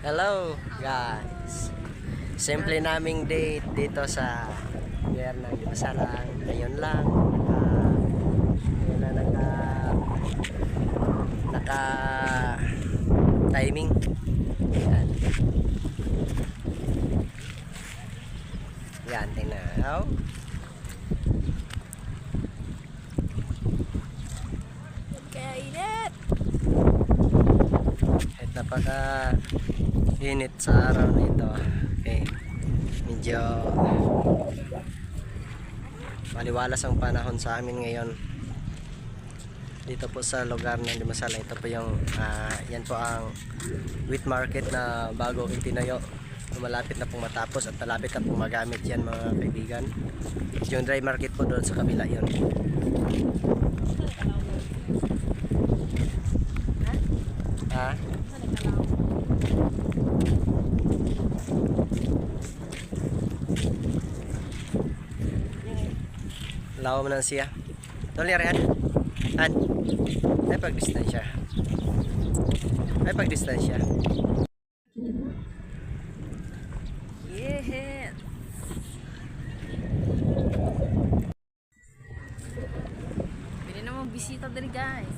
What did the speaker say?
Hello guys. Simple naming date dito sa Pier ng Dimasalang. Ngayon lang. Ngayon na naka timing. Yan. Yan, tingnan. Oh. Kaya init. Kahit napaka init sa araw na ito. Okay. Medyo maliwalas ang panahon sa amin ngayon. Dito po sa lugar ng Dimasalang. Ito po yung yan po ang wheat market na bago itinayo. Malapit na pong matapos at malapit na pong magamit yan mga kaibigan. Yung dry market po doon sa kabila yun. Ha? Lawa mo na siya. Tuloy rin. Han. Ay pag-distansya. Ay pag-distansya. Yeah. Pwede naman bisita din guys.